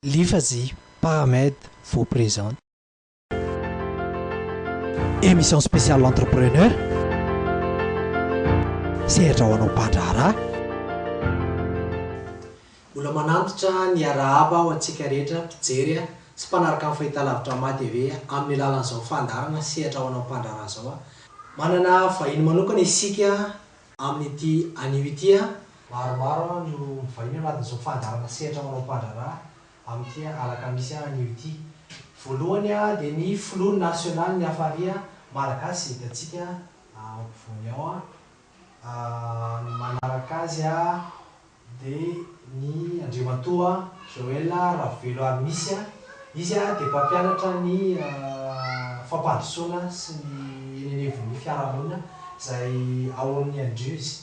L'IFAZI Paramède vous présente émission spéciale entrepreneur. Sehatra ho anao mpandraharaha. Mbola manantitra ny arahaba ho antsika rehetra mpijery sy mpanaraka amin'ny fahitalavitra Matv amin'ny alalan'izao fandarana sehatra ho anao mpandraharaha izao. Manana vahiny manokana isika amin'ity anio ity. Maromaro no vahiny anatin'izao fandarana sehatra ho anao mpandraharaha amin'ity alakamisy anio ity. Voalohany dia ny filoha nasionaly ny Hafari Malagasy hitantsika ampovoany ao. Ny manaraka azy dia ny Andriamatoa Joël Raveloamisy. Izy dia mpampianatra ny fampandrosoana sy ny nenevon'ny fiarahamonina izay ao amin'ny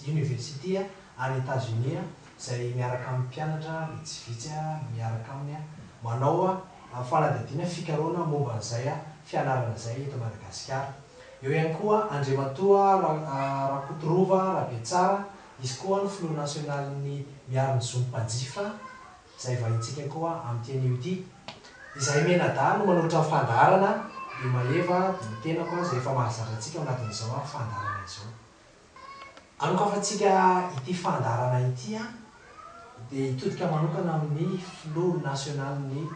University any États-Unis, izay miaraka amin'ny mpianatra vitsivitsy miaraka aminy manao fanadihadiana fikarohana momba an'izay fianarana izay eto Madagasikara. Eo ihany koa Andriamatoa Rakotorova Rabetsara, izy koa ny filoha nasionalin'ny miarin'ny zomim-panjifa izay vahintsika koa amin'ity anio ity. Izay menada no manoatra fandarana dia maheva dia mitena koa izay efa mahazatra antsika anatin'izao fandarana izao. Anokafantsika ity fandarana ity dia hitodika manokana amin'ny filoha nasionalin'ny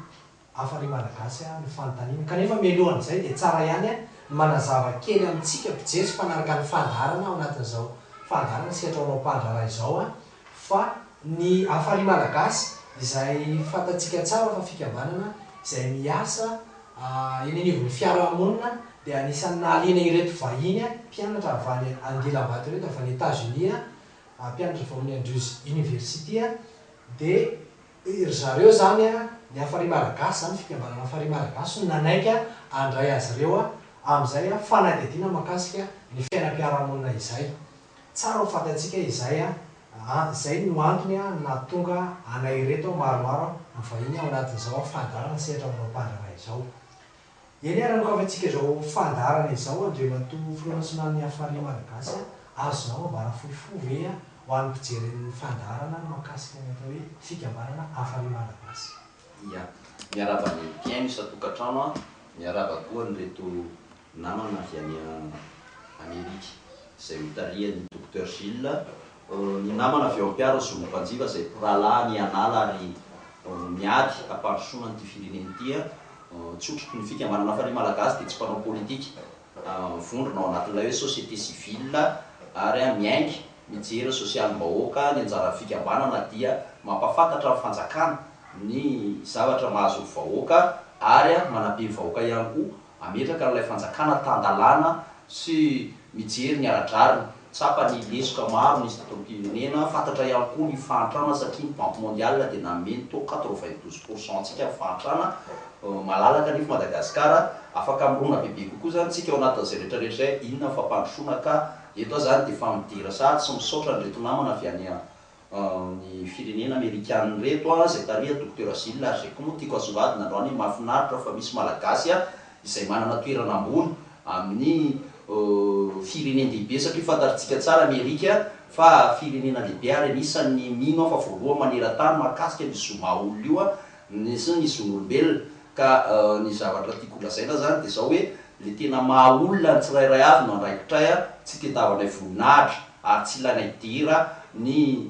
Hafari Malagasy ny fanontaniana. Kanefa mialohan'izay dia tsara ihany manazava kely amintsika mpijery sy mpanaraka ny fandarana ao anatin'izao fandarana sehatra ho anao mpandraharaha izao fa ny Hafari Malagasy izay fantatsika tsara fa fikambanana izay miasa eny anivon'ny fiarahamonina dia anisan'ny nahaliana ireto vahiny mpianatra avy any Andilam-bato ireto avy any États-Unis, mpianatra avy amin'ny University dia ry zareo zany ny Hafari Malagasy zany fikambanana Hafari Malagasy no nanaiky handray azy ireo amin'izay fanadihadiana mahakasika ny fiainam-piarahamonina izay. Tsara ho fantatsika izay izay no antony nahatonga anay ireto maromaro mivahiny ao anatin'izao fandarana sehatra ho anao mpandraharaha izao. Eny ary anokafantsika izao fandarana izao Andriamatoa filoha nasionalin'ny Hafari Malagasy azonao ambara fohifohy ho an'ny mpijery ny fandarana mahakasika ny atao hoe fikambanana Hafari Malagasy. Ia, miaraba ny mpiaino isa-tokantrano, miaraba koa nyreto namana avy any Amerika izay mitalia ny Dr Gilles, ny namana avy ao am-piara zomim-panjifa izay mpirahalahy mianala ary miady hampandrosoana an'ity firenena ity. Tsotriky ny fikambanana Hafari Malagasy dia tsy mpanao politika, vondrona ao anatin'ilay hoe société civile ary miaingy mijery sosialim-bahoaka. Ny anjara fikambanana dia mampafantatra amin'ny fanjakana ny zavatra mahazo vahoaka ary manabe vahoaka ihany koa ametraka n'ilay fanjakana tandalana sy mijery ny aradrariny. Tsapa ny lesoka maro ny firenena, fantatra ihany koa ny fahantrana satria ny Banque mondiale dia nameny tao 92% antsika fahantrana malalaka nefa Madagasikara afaka mirona bebe kokoa zany tsika ao anatin'izay rehetrarehetra izay inona fampandrosoana. Ka eto zany dia fa midira sady sy misaotra nyreto namana avy any ny firenena Amerikana reto izay taria Dr Gilles ary zay koa moa tiako asongadina androany mahafinaritra fa misy malagasy izay manana toerana ambony amin'ny firenena lehibe, satria fantatritsika tsara Amerika fa firenena lehibe ary anisan'ny mino fa voalohany maneran-tany mahakasika ny zoma olona io sy ny zon'olombelona. Ka ny zavatra tiako lazaina zany dia zao hoe le tena maha olona ny tsirairay avy no andraikitray tsy tetavanay voninahitra ary tsy ilainay dira ny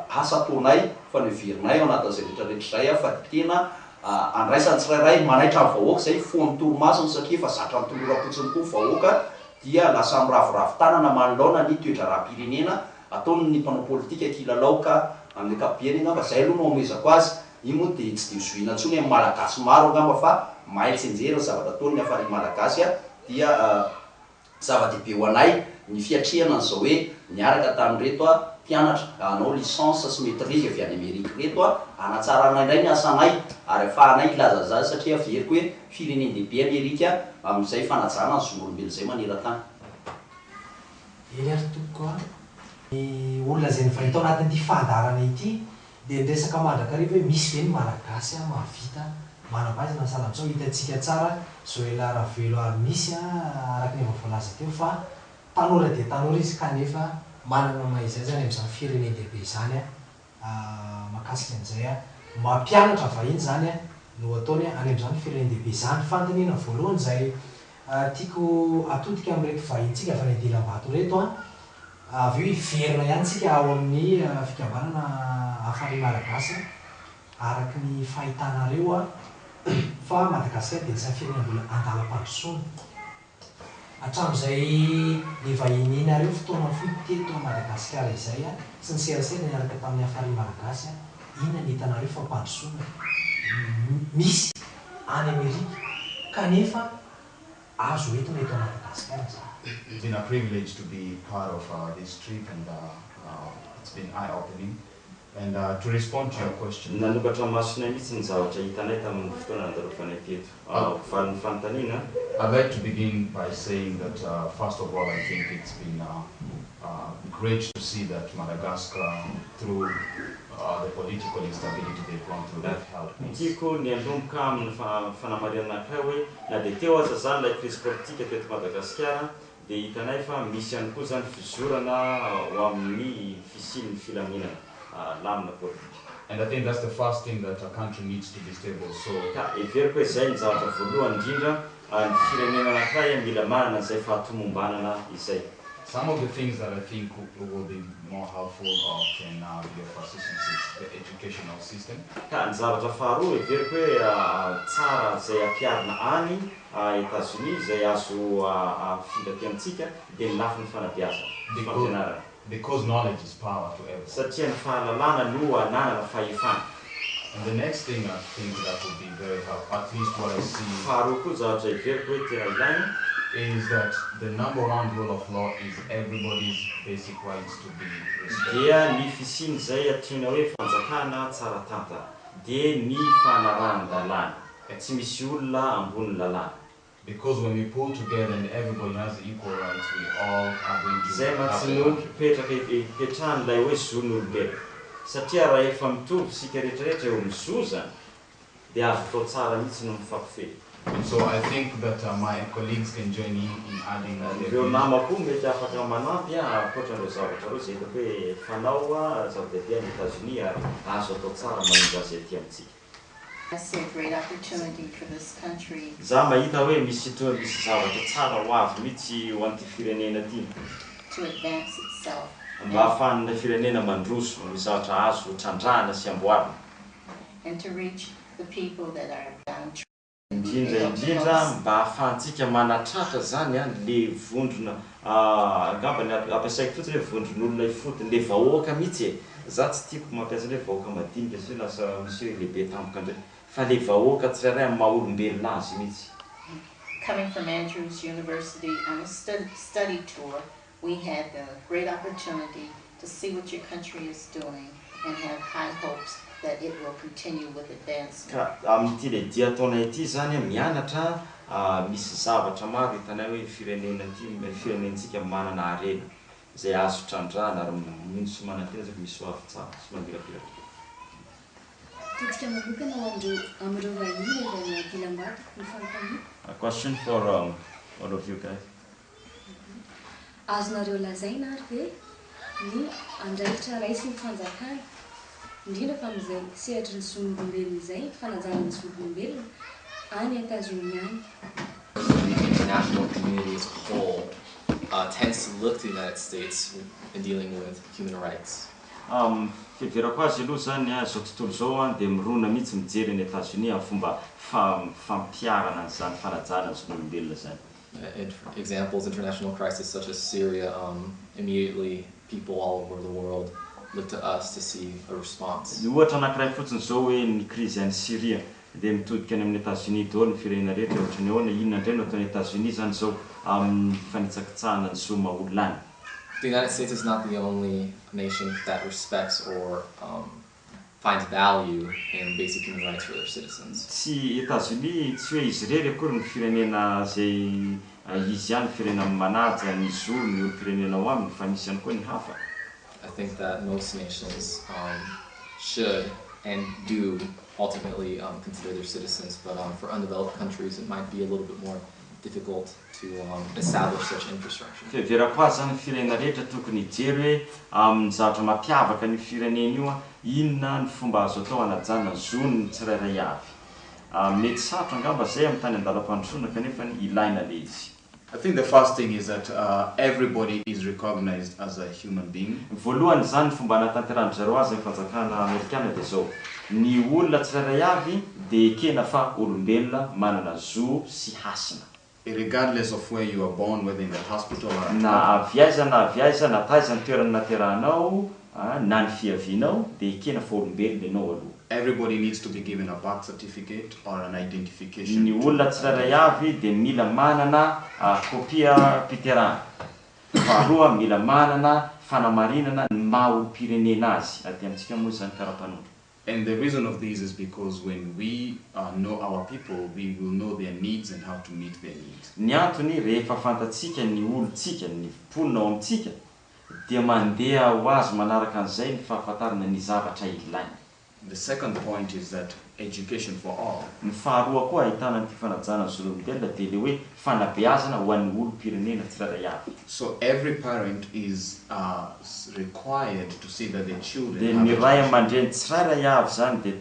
asa ataonay fa ny heverinay ao anatin'izay rehetrarehetra izay fa tena andraisany tsirairay manaitra amin'ny vahoaka izay foan'ny toromasony, satria efa zatra mitoloram-potsiny koa vahoaka dia lasa miravoravin-tanana manoloana ny toetra raha-pirenena ataony ny mpanao politika kilalao. Ka amin'ny ankapobeny angamba izay aloha no amezako azy. Io moa dia tsy dia zoina intsony amin'ny malagasy maro angamba fa mahay tsenjera ny zavatra ataony Hafari Malagasy dia zava-dehibe ho anay ny fiatrehana an'izao hoe niaraka tamin'ireto mpianatra anao licence sy maîtrise avy any Amerika reto anatsarana indray ny asanay ary ahafahanay ilaza zazy, satria averiko hoe firenena lehibe Amerika amin'izay fanajana ny zon'olombelona izay maneran-tany. Eny ary tokoa ny olona izay nifahita ao anatin'ity fandarana ity dia niresaka mandrakariva hoe misy ve ny malagasy mahavita manam-pahaizana salamizao. Hitantsika tsara Joël Raveloamisy araka ny efa voalaza teo fa tanora dia tanora izy kanefa manana maha izay zany amin'izany firenena lehibe izany mahakasika an'izay mampianatra vahiny zany a no ataony any am'zany firendehibe zany fantanina voalohany zay tiako atodika am'reky vahintsika avy any Dilambato reto a avy eo iverina ihany tsika ao amin'ny fikambanana Hafari malagasy araky ny fahitanareo a fa Madagasikara dia isany firenena mbola andalam-pandrosoana hatramin'izay ny vahiny nareo fotoana fohy teto Madagasikara izay a sy ny serasera niaraka tamin'ny Hafari malagasy a inona ny hitanareo fa mpandrosoana misy any Amerika kanefa azo entina eto Madagasikara zany. It's been a privilege to be part of this trip, and it's been eye-opening. And to respond to your question, nanokatra masina mihitsy ny zavatra hitanay tamin'ny fotoana nandarofanay teto valin'ny fanontaniana. I'd like to begin by saying that first of all, I think it's been great to see that Madagascar, through the political instability they've gone through, they've held peace. Tiako ny andomboka amin'ny fanamariana anakay hoe na dia teo aza zany ilay crise politique teto Madagasikara dia hitanay fa misy ihany koa zany fizorana ho amin'ny fisian'ny filaminana lamina politique. And I think that's the first thing that a country needs to be stable. So ka everiko hoe zay ny zavatra voalohany indrindra ny firenena anakay mila manana zay fahatomombanana izay. some of the things that I think will be more helpful or can be of assistance is the educational system. Ka ny zavatra faharoa everiko hoe tsara zay ampiarina any États-Unis zay azo filatentsika dia ny lafin'ny fanabeaza. Because knowledge is power to everyone. Satria ny fahalalana no ananana fahefana. And the next thing I think that would be very helpful, at least what I see, faharoa koa zavatra everiko hoe tena ilaina is that the number one rule of law is everybody's basic rights to be respected. dia ny fisiny zay atrina hoe fanjakana tsara tantara dia ny fanarahana lalàna tsy misy olona ambony lalàna. Because when we pull together and everybody has equal rights, we all are going to zay have matsino the petraka ipetrahan'ilay hoe zon'olombelona satria raha efa mitovy sika rehetrarehetra eo mizoza dia azo atao tsara mihitsy no mifampifehy. And so I think that my colleagues can join in adding ireo namako mety afaka manampy ankoatran'ireo zavatra reo zay hitako hoe fanao zava-dehibe any États-Unis ary azo atao tsara manindro azy aty amintsika. I see a great opportunity for this country za mahita hoe misy zavatra tsara ho avy mihitsy ho an'ity firenena ty to advance itself mba ahafahan'ilay firenena mandroso ny zavatra azo trandrahana sy amboarina. and to reach the people that are downtrodden. indrindra mba ahafahantsika manatratra zany le vondrona angambany ampiasaiko fotsiny hoe vondron'olona ifotony le vahoaka mihitsy za tsy tiako mampiasa le vahoaka madinika sy lasa misy hoe lehibe tampoka ndray fa le vahoaka tsirairay amin'ny maha olombelona azy mihitsy. Coming from Andrews University on a study tour, we had the great opportunity to see what your country is doing and have high hopes that it will continue with advancement. Ka amin'ity le dia ataonay ity zany mianatra misy zavatra maro hitanay hoe firenentsika manana harena zay azo trandrahana ary mino sy manantena zay misy hoavy tsara sy mandirapiratra. A question for all of you guys. Azonareo lazaina ary hoe ny andraikitra raisy ny fanjakana indrindra fa amin'izay sehatra ny zon'olombelona izay fanajana ny zon'olombelona any États-Unis any. The international community as a whole tends to look to the United States in dealing with human rights. Fiheverako azy aloha zany zao tontolo zao dia mirona mihitsy mijery ny États-Unis amin'ny fomba fampiarana an'izany fanajana ny zon'olombelona zany. Examples, international crises such as Syria, immediately people all over the world look to us to see a response. Ny ohatra anankiray fotsiny zao hoe ny crise any Syria dia mitodika any amin'ny États-Unis daholo ny firenena rehetra ohatra ny ahoana inona indray no ataon'ny États-Unis zany zao amin'ny fanitsakitsahana ny zo maha-olona any. The United States is not the only nation that respects or finds value in basic human rights for their citizens. Tsy États-Unis tsy hoe izy rery akory ny firenena zay izy ihany firenena manaja ny zo ny olo-pirenena ho aminy fa misy ihany koa ny hafa. I think that most nations should and do ultimately consider their citizens, but for undeveloped countries it might be a little bit more difficult to establish such infrastructure. Verako azy zany firenena rehetra tokony hijery hoe amin'ny zavatra mampiavaka ny firenena io inona ny fomba azo atao hanajana zoniny tsirairay avy. Mety sarotra angamba zay amin'ny tany andalam-pandrosoana kanefa ilaina le izy. I think the first thing is that everybody is recognized as a human being. Voalohany zany fomba anatanterahany zareo azy ny fanjakana amerikana dia zao: ny olona tsirairay avy dia ekena fa olombelona manana zo sy hasina. Regardless of where you are born, whether in the hospital or na avy aiza na taiza ny toerana naterahanao na ny fiavianao dia ekena fa olombelona ianao aloha. Everybody needs to be given a birth certificate or an identification. Ny olona tsirairay avy dia mila manana kopia mpiterahana. Faharoa mila manana fanamarinana ny maha-olo-pirenena azy. Aty amintsika moa zany karapanondro. And the reason of this is because when we know our people, we will know their needs and how to meet their needs. Ny antony rehefa fantatsika ny olontsika, ny mponina ao amintsika, dia mandeha ho azy manaraka an'izay ny fahafantarana ny zavatra ilaina. The second point is that education for all. Ny faharoa koa ahitana ny fanajana ny zon'olombelona dia le hoe fanabeazana ho an'ny olo-pirenena tsirairay avy. So every parent is required to see that their children dia ny ray aman-dreny tsirairay avy zany dia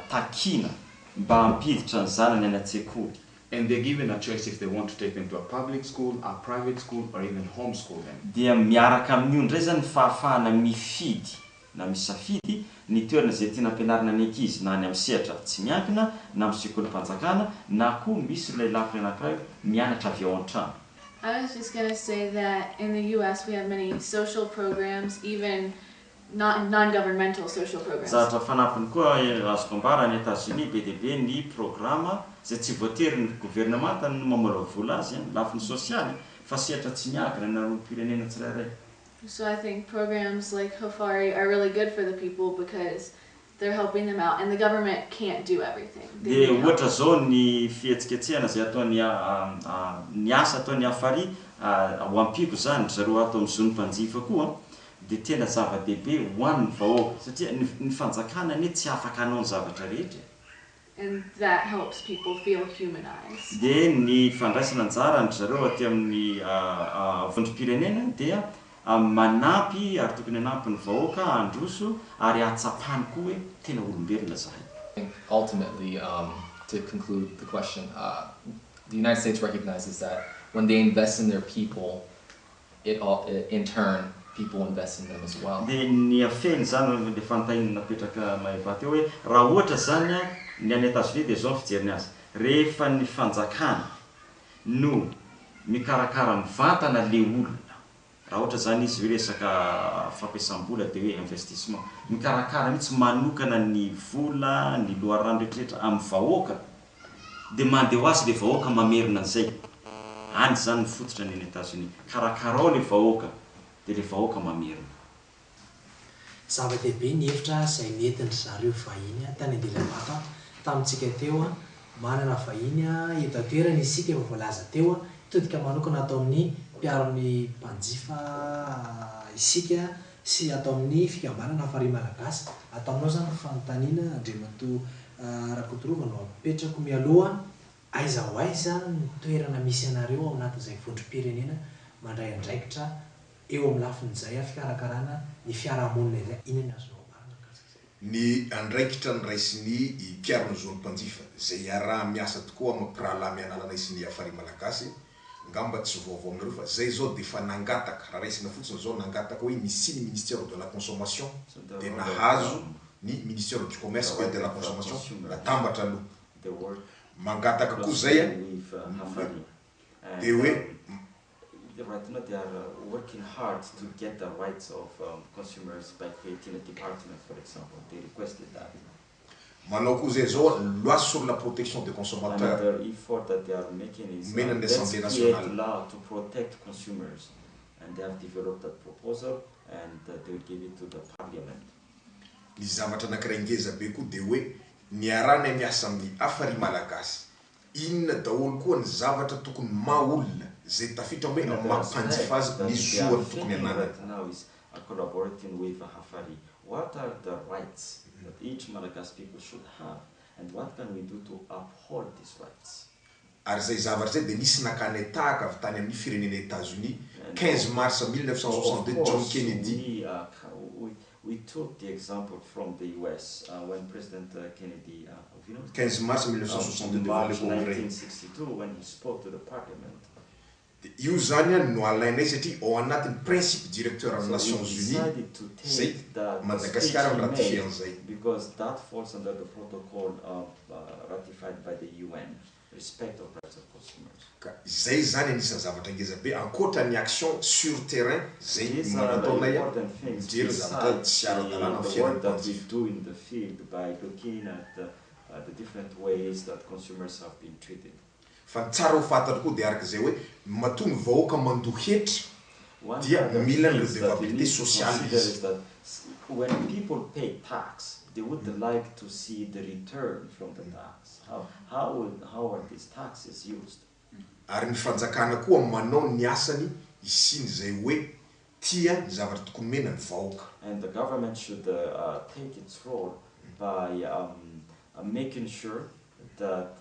takina mba hampiditra ny zanany any an-tsekoly. And they're given a choice if they want to take them to a public school, a private school, or even homeschool them. Dia miaraka amin'io ndray zany fahafahana mifidy na misafidy ny toerana zay tiana ampianarana ny ankizy na any amin'ny sehatra tsy miankina na amin'ny sekolim-panjakana na koa misy lehilahy anankiray mianatra avy ao an-trano. I was just going to say that in the US we have many social programs, even non-governmental social programs. Zavatra fanampiny koa azoko ambara any États-Unis be dia be ny programa zay tsy voatery ny gouvernemanta no mamorona vola azy lafiny sosialy fa sehatra tsy miankina na olo-pirenena tsirairay. So I think programs like Hafari are really good for the people because they're helping them out and the government can't do everything. Dia ohatra zao ny fihetsiketsehana zay ataony ny asa ataony Hafari ho ampiko zany zareo atao amin'ny zon'ny mpanjifa koa dia tena zava-dehibe ho an'ny vahoaka satria ny fanjakana anie tsy afaka hanao ny zavatra rehetra. And that helps people feel humanized. Dia ny fandraisana anjara zareo aty amin'ny vondrom-pirenena dia manampy ary tokony hanampy ny vahoaka handroso ary hatsapany koa hoe tena olombelona zahay. I think ultimately, to conclude the question, the United States recognizes that when they invest in their people, in turn, people invest in them as well. Dia ny afeny zany le fantahina napetraka mahefa teo hoe raha ohatra zany ny any États-Unis dia zao fijeriny azy rehefa ny fanjakana no mikarakara mivantana le olona. Raha ohatra zany izy hoe resaka fampiasam-bola dia hoe investissement mikarakara mihitsy manokana ny vola ny loharano rehetrarehetra amin'ny vahoaka dia mandeha ho azy le vahoaka mamerina an'izay. Any zany ny fototra ny États-Unis karakarao le vahoaka dia le vahoaka mamerina. Zava-dehibe ny hevitra izay nentiny zareo vahiny tany Andilamata tamintsika teo manana vahiny eto an-toerana isika efa voalaza teo todika manokana atao amin'ny mpiaro-ny mpanjifa isika sy atao amin'ny fikambanana Hafari Malagasy atao aminao zany fanontaniana Andriamato Rakotorova no apetrako mialoha aiza ho aiza ny toerana misy anareo ao anatin'izay vondrom-pirenena mandray andraikitra eo amin'ny lafin'izay fikarakarana ny fiarahamonina izay inona azo ambarana ny andraikitra ny raisiny mpiaro-ny zonim-panjifa zay araha miasa tokoa mampirahalahy mianalana isiny Hafari Malagasy ngamba tsy vaovao aminareo fa zay zao dia fa nangataka raha raisina fotsiny zao nangataka hoe misy ny ministère de la consommation dia nahazo ny ministère du commerce et de la consommation natambatra aloha mangataka koa zay dia hoe right now they are working hard to get the rights of consumers by creating a department, for example. They requested that. Manao koa zay zao loi sur la protection des consommateurs. Another effort that they are making is let's create a law to protect consumers, and they have developed that proposal and they will give it to the parliament. Ny zavatra anankiray ngeza be koa dia hoe ny arana miasa amin'ny Hafari Malagasy inona daholo koa ny zavatra tokony maha-olona zay tafitra hoe mampanjifa azy ny zoany tokony ananany. Now is collaborating with Hafari. What are the rights that each Malagasy people should have, and what can we do to uphold these rights? ary zay zavatra zay dia nisy nakany tahaka avy tany amin'ny firenena États-Unis 15 mars 1962 John Kennedy. We took the example from the US when President Kennedy 15 mars 1962 March 1962 when he spoke to the parliament. Io zany no alainay satria ao anatin'ny principe directeur amin'ny Nations Unies zay Madagascar ratifié an'izay. Because that falls under the protocol of ratified by the UN, respect of rights of consumers. Zay zany anisan'ny zavatra ngeza be ankoatra ny action sur terrain zay manataonay mijery zavatra tsy ara-dalàna amin'ny fiainana that we do in the field by looking at the different ways that consumers have been treated. Fa tsara ho fantatra koa dia araka zay hoe mahatonga vahoaka mandohetra dia mila ny redevabilité sociale izy. When people pay tax, they would like to see the return from the tax. How are these taxes used? Ary ny fanjakana koa manao ny asany isiny zay hoe tia ny zavatra tokony mena ny vahoaka. And the government should take its role by making sure that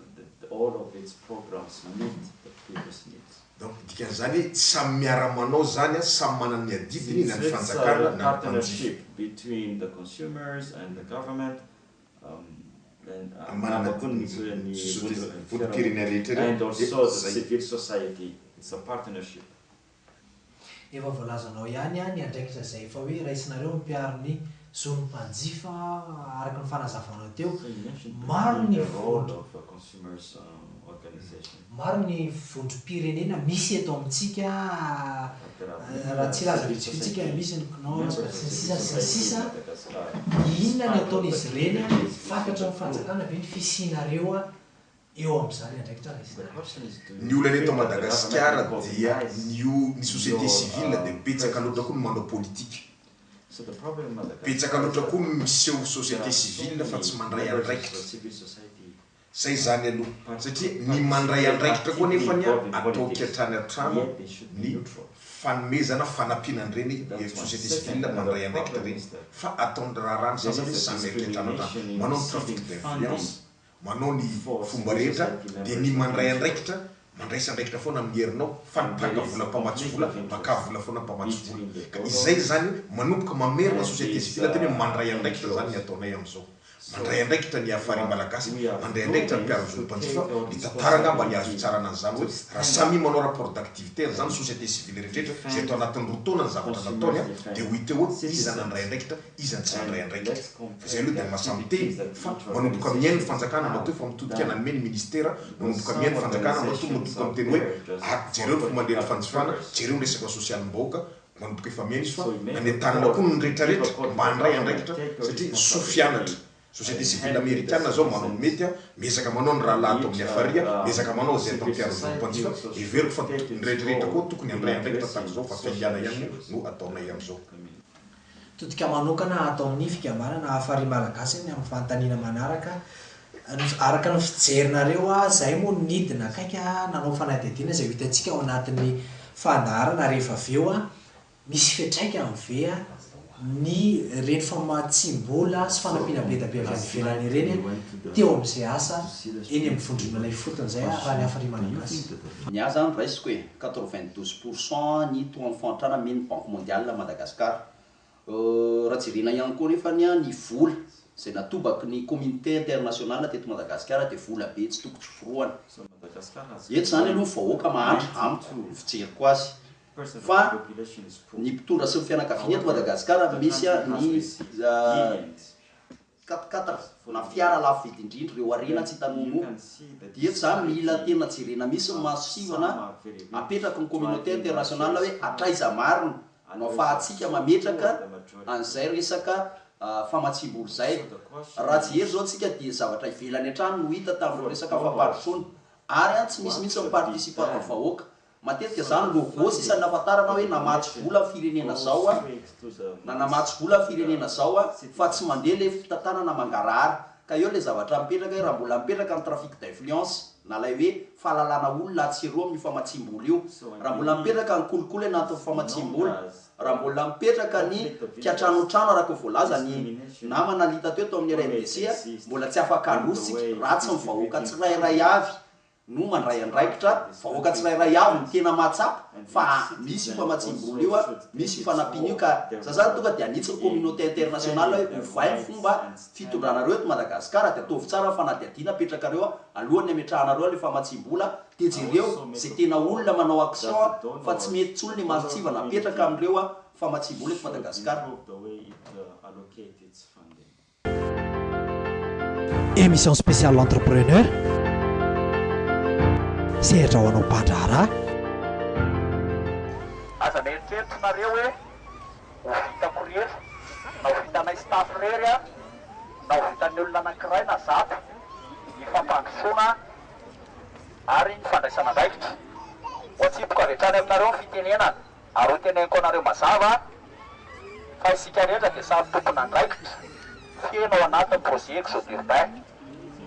all of its programs meet the people's needs. Donc dikan'izany samy miara-manao zany samy manana ny adidiny na ny fanjakana na partnership between the consumers and the government and also the civil society. It's a partnership. Efa voalazanao ihany ny andraikitra zay fa hoe raisinareo mipiaro ny zony mpanjifa araka ny fanazavanao teo maro ny vondrom-pirenena misy eto amintsika raha tsy laza vitsivitsika misy sisa inona ny ataon'izy ireny fantatra ny fanjakana ve ny fisianareo eo amin'izany andraikitra ny olana eto Madagasikara dia ny société civile dia betsaka loatra koa ny manao politika. Betsaka loatra koa miseho société civile fa tsy mandray andraikitra. Zay zany aloha satria ny mandray andraikitra koa nefa ny ataoky hatrany an-trano ny fanomezana fanampianan'ireny société civile mandray andraikitra reny fa ataony raharano sasany samy aky hatrany an-trano manao ny trafic d'influence manao ny fomba rehetra dia ny mandray andraikitra mandraisa andraikitra foana amin'ny herinao fa nipaka vola mpamatsy vola maka vola foana mpamatsy vola. Ka izay zany manomboka mamerina société civile teny hoe mandray andraikitra zany ny ataonay amin'izao. Mandray andraikitra ny Hafari malagasy, mandray andraikitra ny mpiaro zolom-panjifa, ny tantara mba ny azo tsarana an'izany hoe raha samy manao rapport d'activité zany société civile rehetrarehetra zay atao anatin'ny rotaona ny zavatra nataony dia ho hita hoe iza nandray andraikitra, iza tsy nandray andraikitra. Zay aloha dia mahasamy teny fa manomboka amin'ny haino fanjakana matoa fa mitodika ananome ny ministera, manomboka amin'ny haino fanjakana matoa mitodika amin'ny teny hoe jereo ny fomba ny fanjifana, jereo ny resaka sosialim-bahoaka manomboka efa mihaino izy fa anentanana koa ny rehetrarehetra mba handray andraikitra satria sofianatra. Société civile américaine zao manao mety miezaka manao ny rahalahy ato amin'ny Hafaria, miezaka manao zay atao mpiaro zolom-panjifa everiko fa ny rehetrarehetra koa tokony handray andraikitra tahaka zao fa fiangana ihany no ataonay amin'izao. Todika manokana atao amin'ny fikambanana Hafari malagasy ny amin'ny fanontaniana manaraka araka ny fijerinareo zay moa nidina akaika nanao fanadihadiana zay hitantsika ao anatin'ny fandaharana rehefa aveo misy fiatraika amin'ny ve ny reny famatsim-bola sy fanampiana be da be avy any ivelany ireny teo amin'izay asa eny amin'ny vondron'ilay fotony zay raha ny Hafari malagasy. Ny aza zany raisiko hoe 92% ny taux amin'ny fantrana men'ny Banque mondiale Madagascar. Raha jerena ihany koa nefa ny vola zay natobaky ny communauté internationale teto Madagasikara dia vola be tsy tokony foroany. Eto zany aloha vahoaka mahandro amiko fijeriko azy. Fa ny mpitondra sy ny fianakaviana eto Madagasikara misy ny 4x4 na fiara lafo vidy indrindra reo arena tsy hitanao dia eto zany mila tena jerena misy masivana apetraka ny communauté internationale hoe atraiza marina no afahantsika mametraka an'izay resaka famatsim-bola zay. Raha jery zao tsika dia zavatra ivelany an-trano no hita tamin'ny resaka fampandrosoana ary tsy misy miparticipa amin'ny vahoaka. Matetika zany logo sisa nafatarana hoe namatsy vola firenena zao na namatsy vola firenena zao fa tsy mandeha le fitantanana mangarahara. Ka eo le zavatra mipetraka raha mbola mipetraka amin'ny trafic d'influence na lay hoe fahalalana olona atsiro amin'ny famatsim-bola io, raha mbola mipetraka ny kolikoly anatin'ny famatsim-bola, raha mbola mipetraka ny fiatrano-trano araka voalaza ny namana lita teo amin'ny RNDC mbola tsy afaka andrositsika ratsy ny vahoaka tsirairay avy no mandray andraikitra vahoaka tsirairay avy ny tena matsapa fa misy mifamatsimbolo io a misy mifanampiana io ka zazany tonga de anitsy communauté internationale hoe ovay fomba fitondranareo eto Madagasikara de ataovy tsara fanadiadiana apetrakareo alohan'ny ametrahanareo le famatsimbola de jereo zay tena olona manao action fa tsy mety tsolo ny maritsivana apetraka amreo a famatsimbola eto Madagasikara. Émission spéciale l'entrepreneur. Sehatra ho anao mpandraharaha. Aza mieritreritrynareo hoe ho vitako rery na ho vitanay staff rery a na ho vitan'ny olona anankiray na zato ny fampandrosoana ary ny fandraisana andraikitra ho atsiboka avetrany aminareo ny fitenenana ary ho teneniko anareo mazava fa isika rehetra dia samy tompona andraikitra feno ao anatin'ny projet Exode urbain.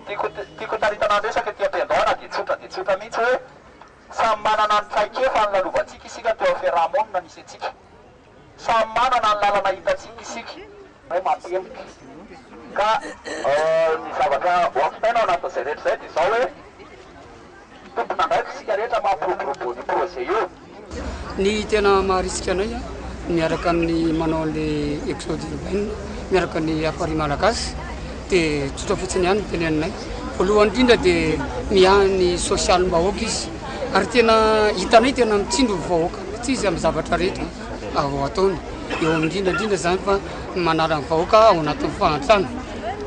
Tiako taritanandresaka ty ampiandohana dia tsotra mihitsy hoe samy manana ny traikefa ny lalovantsika isika teo Fiarahamonina nisy antsika. Samy manana ny lalana hitantsika isika hoe mampelika. Ka ny zavatra hoampitaina ao anatin'izay rehetra izay dia izao hoe tompona andraikitra isika rehetra mampiroborobo ny projet io. Ny tena maharisika anay a miaraka amin'ny manao an'le Exode urbain miaraka ny Hafari malagasy dia tsotra fotsiny ihany tenenanay. Voalohany indrindra dia miahany social-mbahoaka izy ary tena hitanay tena mitsindro vahoaka tsy izy amin'ny zavatra rehetra ao ataony eo amindrindra zany fa manarany vahoaka ao anatin'ny fahantrana.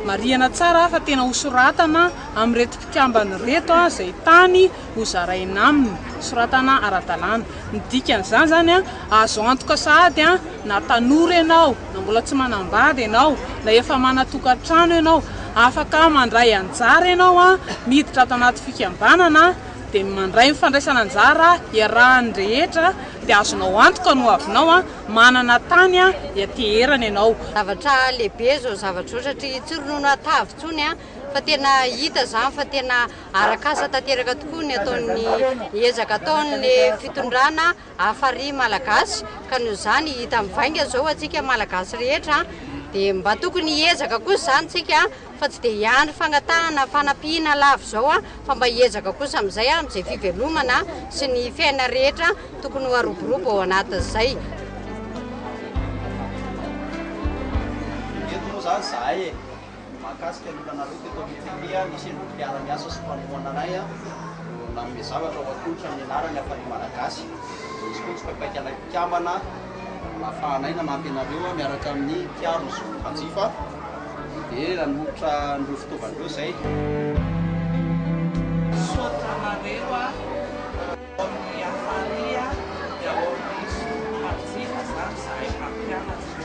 Mariana tsara fa tena hosoratana amin'ny reto mpikambany reto izay tany hozaraina aminy soratana ara-dalàna. Ny dikan'izany zany a azo antoka sahady a na tanora ianao na mbola tsy manambady ianao na efa manatokantrano ianao afaka mandray anjara ianao a miditra ato anaty fikambanana dia mandray mifandraisana anjara iarahany rehetra dia azonao antoka no avinao a manana tany a iateherana ianao. Zavatra lehibe zao zavatra ohatry tsy ronono atavy tsony a fa tena hita zany fa tena arakasa tanteraka tokoa ny ataony ezaka ataon'le fitondrana Hafari malagasy ka noho izany hita mivainga zao atsika malagasy rehetra dia mba tokony ezaka kosa zany tsika fa tsy dia hiandry fangatahana fanampiana lavo zao a fa mba hiezaka kosa amin'izay a amin'izay fivelomana sy ny fiaina rehetra tokony ho aroborobo ao anatin'izay. Eto moa zany zahay e mahakasika ny olonanareo teto amin'ity nisy endriny mpiara-miasa sy mpanohana anay a nanome zavatra ho atolotra amin'ny anarany Hafari malagasy izy koa tsy papaika anay mpikambana ahafahanay nanampy anareo miaraka amin'ny mpiaro ny zon'ny mpanjifa dia nanolotra an'ireo fitaovan'ireo izay. Sotranareo a amin'ny Hafari dia ao amin'ny zon'ny mpanjifa zany zahay mpampianatra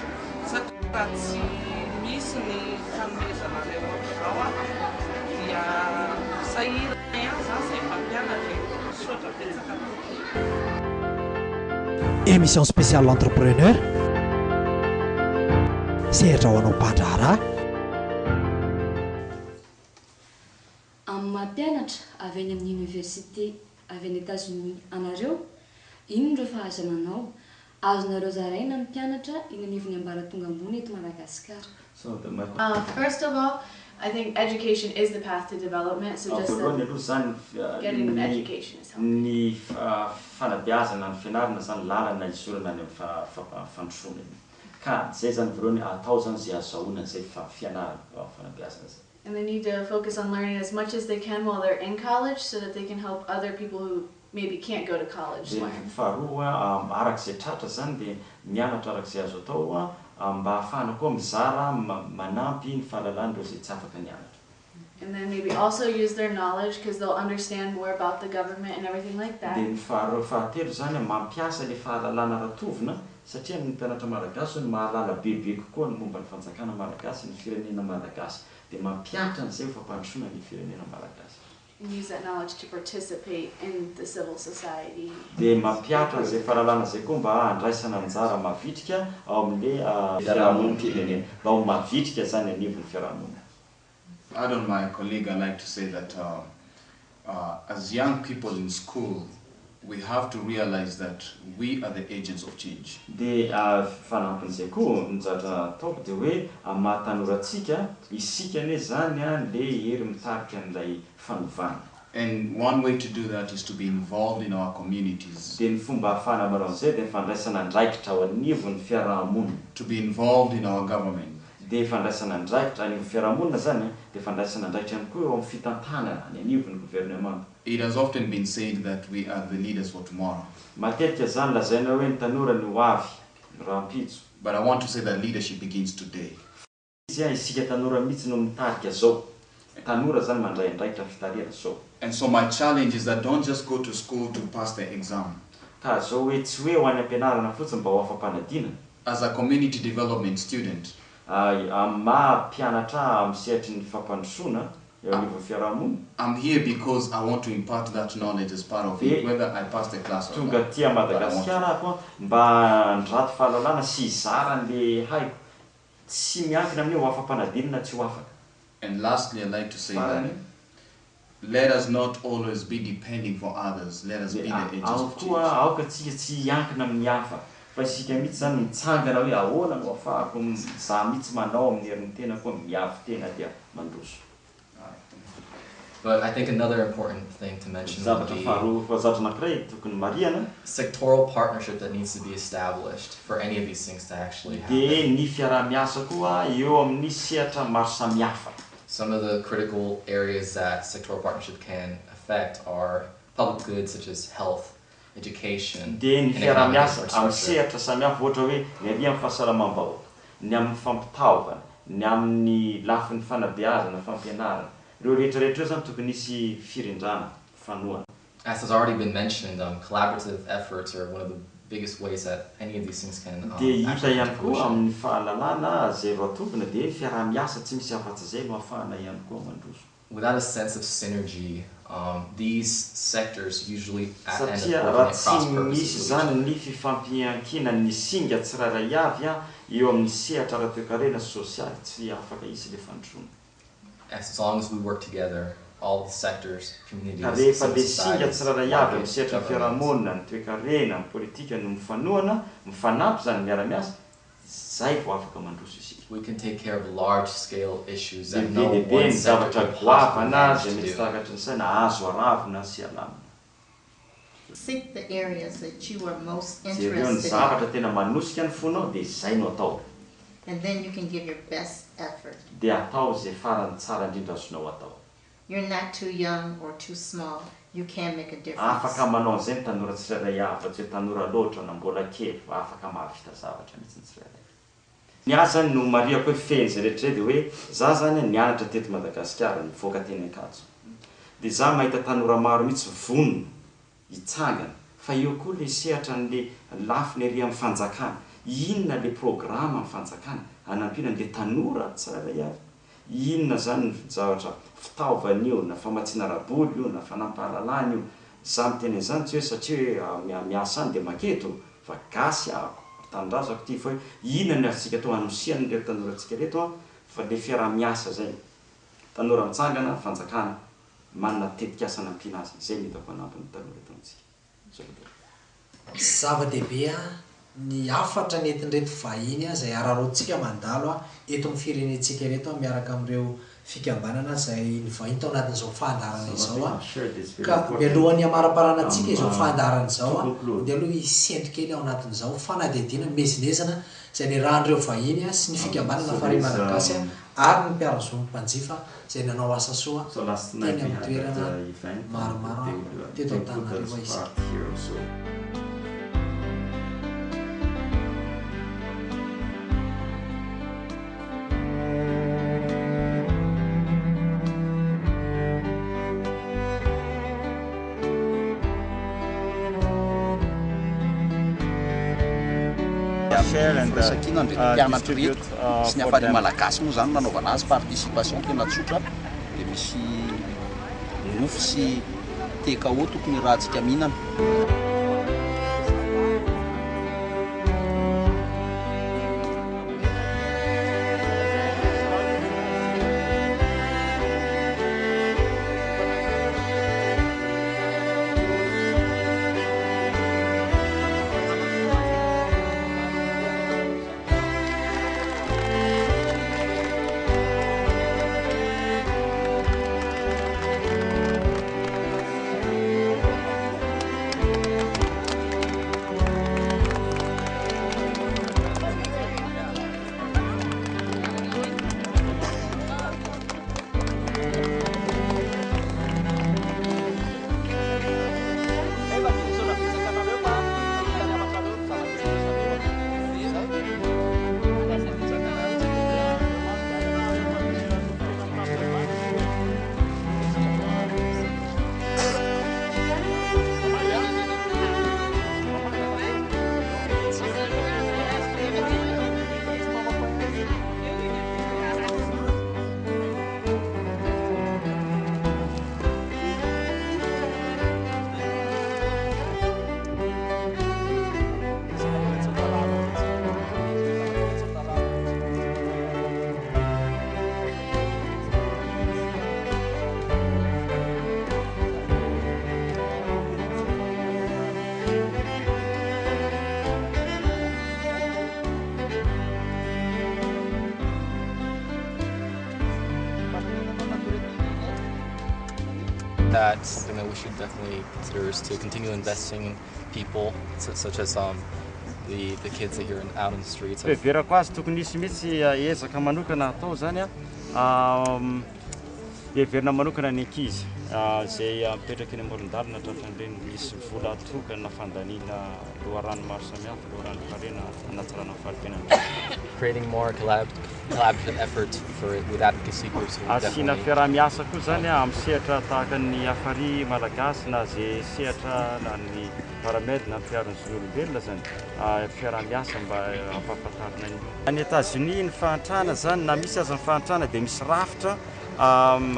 satria tsy misy ny fanomezanareo amin'izao a dia sahirana ihany zany izay mpampianatra sotra betsaka tokoa. Émission spéciale l'entrepreneur. Sehatra ho anao mpandraharaha. Amin'ny mampianatra avy any amin'ny université avy any États-Unis anareo ino ireo fahazananao azonareo zaraina ny mpianatra iny anivony ambaratonga ambony eto Madagasikara? First of all, I think education is the path to development. So just getting an education is helpful. Ny fanabeazana ny fianarana zany lalana isorana ny fandrosoana ka zay zany voalohany atao zany zay azahoana zay fianarana fanabeazana zay. And they need to focus on learning as much as they can while they're in college so that they can help other people who maybe can't go to college learn. Faharoa arak'izay tratra zany dia mianatra arak'izay azo atao mba ahafahana koa mizara manampy ny fahalalàn'ireo zay tsy afaka nianatra. And then maybe also use their knowledge because they'll understand more about the government and everything like that. Dia ny fahatelo zany mampiasa le fahalalàna ratovina satria ny mpianatra malagasy ny mahalala bebe kokoa ny momba ny fanjakana malagasy ny firenena malagasy dia mampiatra an'izay fampandrosoana ny firenena malagasy. And use that knowledge to participate in the civil society. Dia mampiatra an'izay fahalalàna zay koa mba handraisana anjara mavitrika ao amin'le fiarahamonina mba ho mavitrika zany anivon'ny fiarahamonina. I don't my colleague, I like to say that as young people in school, we have to realize that we are the agents of change. Dia fanampin'izay koa ny zatra ataoko dia hoe mahatanoratsika isika ane zany le hery mitarika an'ilay fanovana. And one way to do that is to be involved in our communities. Dia ny fomba ahafahana manao an'izay dia fandraisana andraikitra ao anivon'ny fiarahamonina. To be involved in our government. Dia fandraisana andraikitra anivon'ny fiarahamonina zany dia fandraisana andraikitra ihany koa eo amin'ny fitantanana any anivon'ny gouvernement. It has often been said that we are the leaders for tomorrow. Matetika zany lazaina hoe ny tanora no ho avy rahampitso. But I want to say that leadership begins today. Isika tanora mihitsy no mitarika zao. Tanora zany mandray andraikitra fitarihana zao. And so my challenge is that don't just go to school to pass the exam. Ka zao hoe tsy hoe ho any ampianarana fotsiny mba ho afa-panadinana. As a community development student, maha-mpianatra amin'ny sehatry ny fampandrosoana eo anivon'ny fiarahamonina. I'm here because I want to impart that knowledge as part of it, whether I pass the class or not. Tonga tia Madagasikara ako mba ndrato fahalalana sy izara an'le haiko. Tsy miankina amin'ny ho afa-panadinana tsy ho afaka. And lastly, I'd like to say that let us not always be depending for others. Let us be the agents of change. Aoka tsika tsy hiankina amin'ny hafa. Fa isika mihitsy zany mitsangana hoe ahoana no ahafahako za mihitsy manao amin'ny herin'ny tena koa miavy tena dia mandroso. But I think another important thing to mention would be sectoral partnership that needs to be established for any of these things to actually happen. Some of the critical areas that sectoral partnership can affect are public goods such as health, education, and economic infrastructure. As has already been mentioned, collaborative efforts are one of the biggest ways that any of these things can actually come to fruition. Without a sense of synergy, these sectors usually end up working at cross purposes. As long as we work together, all the sectors, communities, civil society, we can take care of large-scale issues that no one sector could possibly manage to do. Seek the areas that you are most interested in. And then you can give your best effort. You're not too young or too small. You can make a difference. Niasa no mariako hoe fenzy rehetra dia hoe za zany nianatra teto Madagasikara nivoaka teny Ankatso. Dia za mahita tanora maro mihitsy vonona hitsangana fa eo koa le sehatra an'le lafiny ery amin'ny fanjakana. Inona le programa amin'ny fanjakana hanampina an'le tanora tsirairay avy. Inona zany ny zavatra fitaovana io na famatsiana raboly io na fanampahalalana io. Za miteny an'izany tsy hoe satria hoe miasa any dia maketo fa gasy ahako. Tandrazako ty fa inona ny asika to anosihana le tanorantsika reto fa le fiaraha-miasa zay. Tanora mitsangana fanjakana manana tetikasa nampiana azy. Zay ny hitako anampin'ny tanora eto amintsika. Zava-dehibe ny afatra nentin'ireto vahiny izay araroantsika mandalo eto amin'ny firenentsika reto miaraka amin'ireo fikambanana izay nivahiny tao anatin'izao fahandarana izao ka mialohan'ny amara-parana antsika izao fahandarana izao dia aloha hisendry kely ao anatin'izao fanadihadiana mezinezana izay niarahan'ireo vahiny sy ny fikambanana Hafari-Malagasy ary ny mpiara-zo ny mpanjifa izay nanao asa soa teny amin'ny toerana maromaro teto Antananarivo isika. Sakina ndraiky mpianatra reto sy ny Hafari-Malagasy moa zany nanaovana azy participation tena tsotra dia misy mofo sy TKO tokony rahantsika mihinana. that something that we should definitely consider is to continue investing in people such as the kids that are out in the streets. Verako azy tokony misy ezaka manokana atao zany heverina manokana ny ankizy zay mipetraka eny amoron-dalana tratran'ireny misy vola atokana fandaniana loharano maro samihafa loharano karena hanatsarana fahampianarana. Creating more collaborative effort with advocacy groups. Asiana fiarah-miasa koa zany amin'ny sehatra tahaka ny Hafari malagasy na zay sehatra na ny paramède na fiaron'ny olombelona zany fiarah-miasa mba hampahafantarana ny. Any États-Unis ny fahantrana zany na misy aza ny fahantrana dia misy rafitra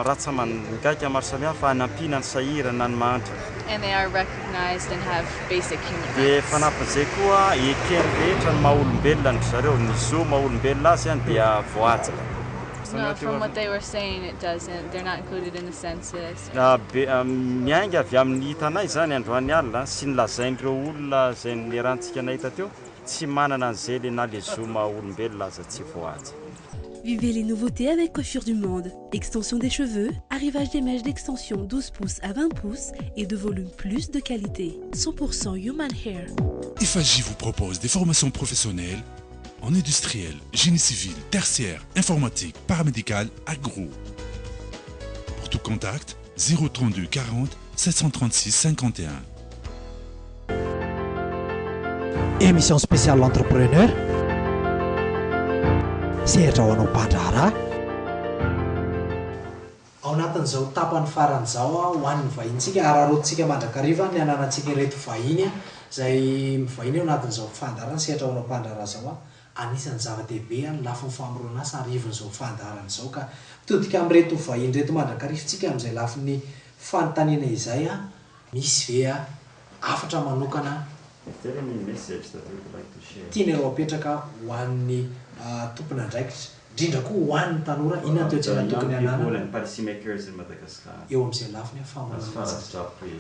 ratsa mangaika maro samihafa hanampiana ny sahirana ny mahantra. And they are recognized and have basic human dia rights. fanampin'izay koa ekeny rehetra ny maha-olombelona ny zareo ny zo maha-olombelona azy any dia voatsaka. No, from what they were saying, it doesn't. They're not included in the census. Miainga avy amin'ny hitanay zany androany alina sy nilazain'ireo olona zay nirantsika nahita teo tsy manana an'izay le na le zo maha-olombelona aza tsy voatsy. Vivez les nouveautés avec Coiffure du Monde. Extension des cheveux, arrivage des mèches d'extension 12 pouces à 20 pouces et de volume plus de qualité. 100% human hair. IFAJ vous propose des formations professionnelles en industriel, génie civil, tertiaire, informatique, paramédical, agro. Pour tout contact, 032 40 736 51. Émission spéciale l'entrepreneur. Sehatra ho anao mpandraharaha ao anatin'izao tapany faran'izao ho an'ny vahintsika ararotsika mandrakariva ny ananantsika ireto vahiny izay mivahiny ao anatin'izao fandarana sehatra ho anao mpandraharaha zao anisan'ny zava-dehibe ny lafiny famorona asa arivon'izao fandarana izao ka mitodika amin'reto vahiny reto mandrakarivantsika amin'izay lafiny fanontaniana izay misy ve afatra manokana tianareo apetraka ho an'ny tompona andraikitra indrindra koa ho an'ny tanora inona toetrana tokony ananana eo amin'izay lafiny famonjena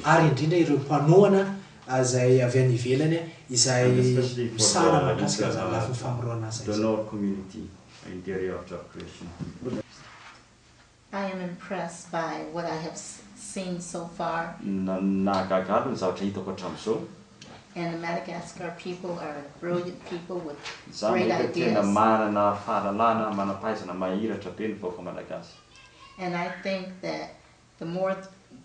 ary indrindra ireo mpanohana izay avy any ivelany izay misara mahakasika izany lafiny famorona asa I am impressed by what I have seen so far. Nahagagalo ny zavatra hitako hatramin'izao. And the Madagascar people are brilliant people with great ideas. And I think that the more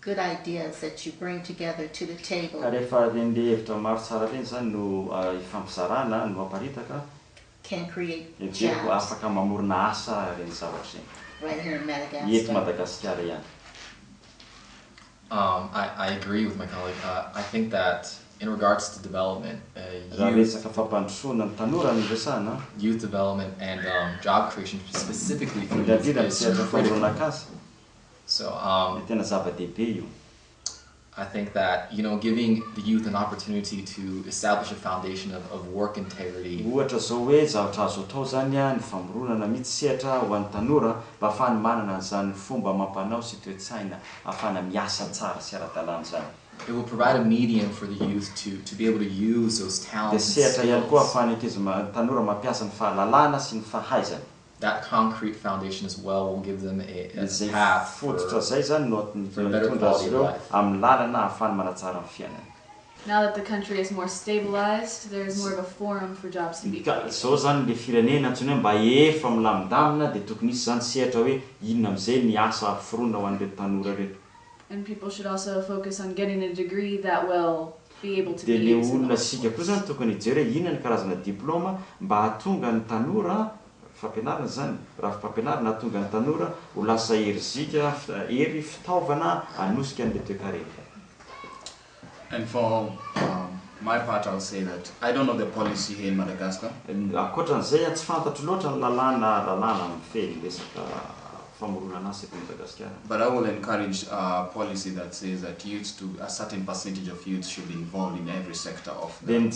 good ideas that you bring together to the table can create jobs right here in Madagascar. I agree with my colleague. I think that in regards to development, youth development and job creation specifically for youth is critical. So I think that, giving the youth an opportunity to establish a foundation of work integrity. It will provide a medium for the youth to be able to use those talents and skills. That concrete foundation as well will give them a path for a better quality of life. Now that the country is more stabilized, there's more of a forum for jobs to be created. And people should also focus on getting a degree that will be able to be used in the And for my part, I'll say that I don't know the policy here in Madagascar. But I will encourage a policy that says that a certain percentage of youth should be involved in every sector of the And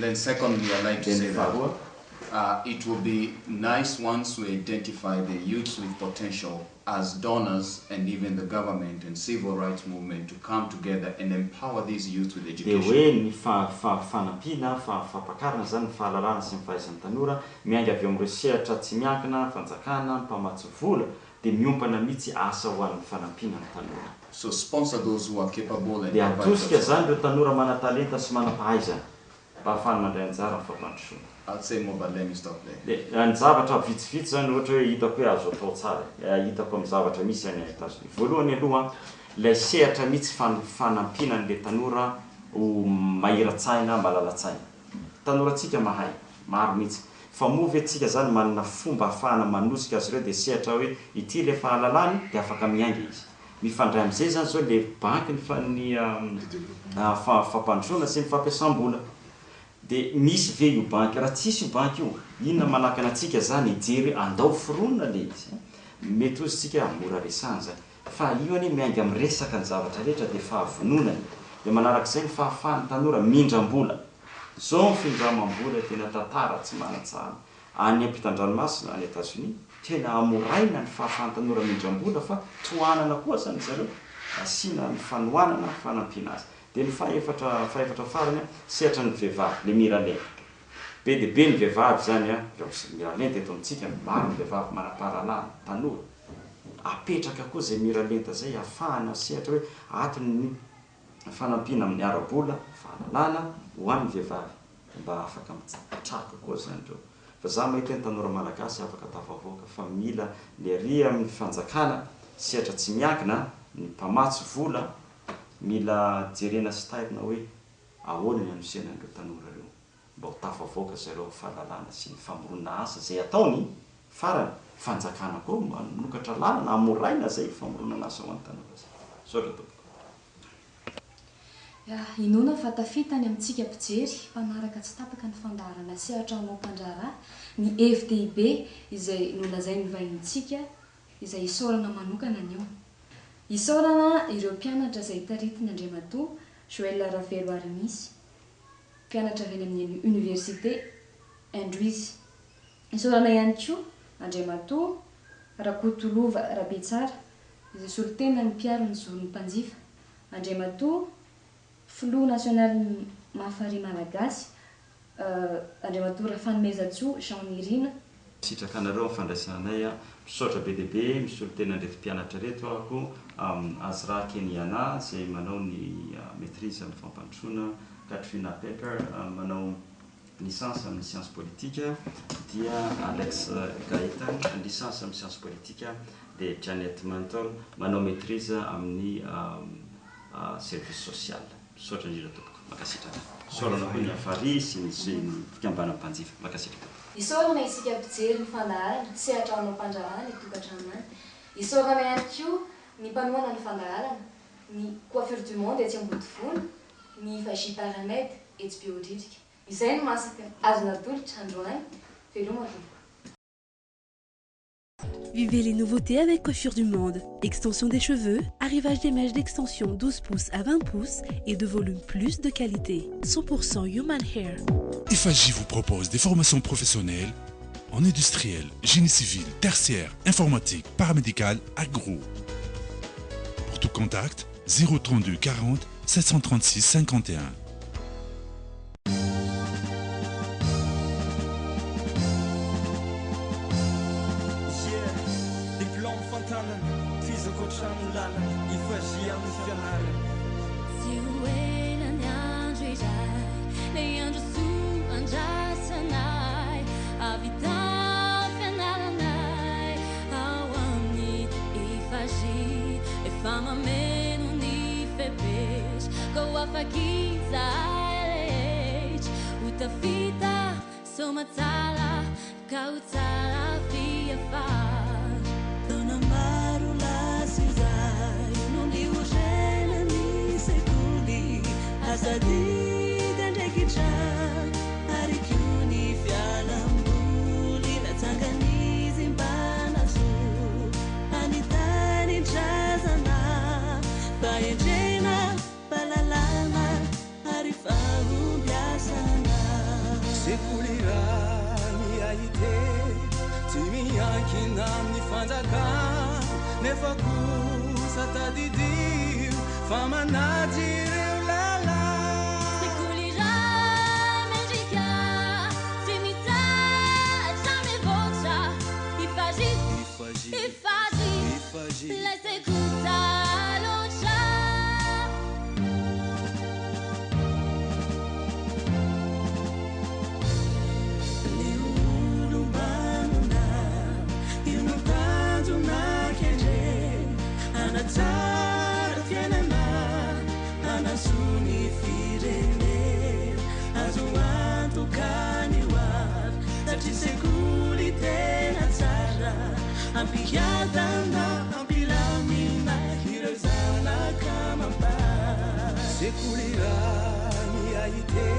then secondly, I'd like to say that it will be nice once we identify the youths with potential as donors and even the government and civil rights movement to come together and empower these youth with education. Hoe ny fanampina fampakarana zany ny fahalalana sy ny fahaizan'ny tanora miainga avy amin'ireo sehatra tsy miankina fanjakana mpamatsy vola dia miompana mihitsy asa ho an'ny fanampina ny tanora. So sponsor those who are capable and dia atosika zany ireo tanora mana-talenta sy manam-pahaizana mba ahafahany mandray anjara amin'ny fampandrosoana. I'll say more, but let me stop there. Ny zavatra vitsivitsy zany ohatra hoe hitako hoe azo atao tsara hitako amin'ny zavatra misy any États-Unis. Voalohany aloha ilay sehatra mihitsy fanampina an'ilay tanora ho mahira-tsaina malala-tsaina. Tanorantsika mahay maro mihitsy fa movy atsika zany manana fomba ahafahana manosika azy ireo dia sehatra hoe ity le fahalalany dia afaka miainga izy. Mifandray amin'izay zany zao le banky ny fampandrosoana sy ny fampiasam-bola. Dia misy ve io banky raha tsisy io banky io inona manakana antsika zany hijery andao foronina le izy mety ozy tsika mora resana zany fa io any miainga miresaka ny zavatra rehetra dia fahavononany dia manarak'izay ny fahafahan'ny tanora mindram-bola zao findramam-bola tena tantara tsy mana-tsahana any ampitan-dranomasina any États-Unis tena amoraina ny fahafahan'ny tanora mindram-bola fa tohanana koa zany zareo asiana ny fanohanana fanampiana azy. Dia ny fahaefatra farany sehatra ny vehivavy le miralenta be dia be ny vehivavy zany miralenta eto amintsika maro ny vehivavy manam-pahalalana tanora apetraka koa zay miralenta zay ahafahana sehatra hoe atony ny fanampiana amin'ny ara-bola fahalalana ho an'ny vehivavy mba afaka mitraka koa zany reo. Fa za mahita ny tanora malagasy afaka tafavoaka fa mila le ry amin'ny fanjakana sehatra tsy miankina ny mpamatsy vola mila jerena sy tairina hoe ahoana ny anosena an'ireo tanora reo mba ho tafavoaka zareo fahalalana sy ny famoronana asa zay ataony farany fanjakana koa manokatra lalana amoraina zay famoronana asa ho an'ny tanora zay. Saotra tompoko. Inona fa tafitany amintsika mpijery mpanaraka tsy tapaka ny fandarana sehatra anao mpandrara ny FDIB izay nolazainy vahintsika izay isaorana manokana anio. Isaorana ireo mpianatra izay taritiny Andriamatoa Joël Ravelo Arimisy, mpianatra avy amin'ny Université Andrews. Isaorana ihany koa Andriamatoa Rakotolova Rabetsara izay solitena ny mpiaro ny zoron'ny mpanjifa, Andriamatoa Filoha National Mahafary Malagasy, Andriamatoa Rafanomezatsoa Jean Nirina. Sitraka anareo amin'ny fandraisanay misaotra be dia be misolitena an'ireto mpianatra reto ahako Azra Keniana izay manao ny maîtrise amin'ny fampandrosoana, Katrina Pepper manao licence amin'ny sciences politique, dia Alex Gaetan licence amin'ny sciences politique, dia Janet Manton manao maîtrise amin'ny service social. Misaotra indrindra tompoko, makasitrana. Saorana koa ny Hafari sy ny fikambanana mpanjifa, makasitrana. Isaorana isika mpijery ny fandaharana sehatra anao mpandrarana ny tokantrano any. Isaorana ihany koa ny mpanohana ny fandaharana, ny coiffure du monde etsy ambody volo, ny vagie paramède etsy biodrika. Izay no masaka azona tolotra androany, veloma tompoko. Vivez les nouveautés avec Coiffure du Monde. Extension des cheveux, arrivage des mèches d'extension 12 pouces à 20 pouces et de volume plus de qualité. 100% human hair. FAJ vous propose des formations professionnelles en industriel, génie civil, tertiaire, informatique, paramédical, agro. Pour tout contact, 032 40 736 51. Utafita somatala kautala via far dona marula sizai non di ugena ni seculi asadi dendekicha arikuni fialambuli na tangani zimbana su anitani chazana bayejena balalana arifahu biasana Sekulirani miankina amin'ny fanjaka nefa kosa tadidio fa manaji ireo lala sekulira mendrika tsy mitatra mivoatra ifagy lay sekosa loatra ny olombanona io no tanjona kendre anatsara fiainana anasony firene azo antokany hoavy satria sekoly tena tsara ampiadana ampilamina ireo zanaka mampa sekolira miaite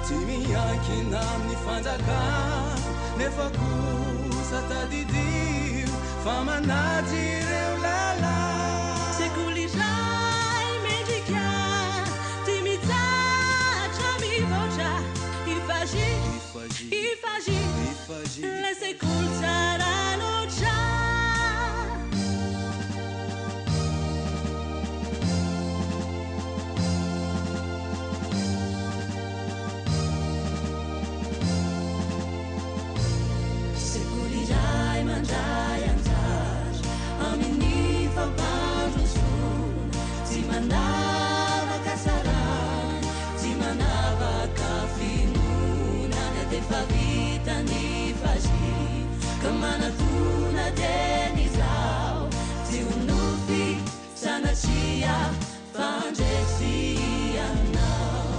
tsy miankina amin'ny fanjaka nefa kosa tadidio fa manaji ireo lala sekuliray mendrika ty mitatra mivoatra ifagy lay sekoly tsara loatra sekuliray mandray anjara amin'ny fampandrosoana tsy manavaka sarany tsy manavaka fimonana defa vitany fagy ka manatona teny zao tsy honofy sanatria fandresianao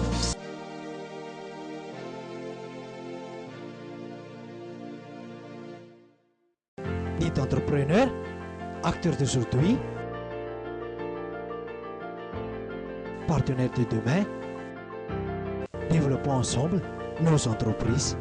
Nid'Entrepreneur, acteur d'aujourd'hui, partenaire de demain. Développons ensemble nos entreprises.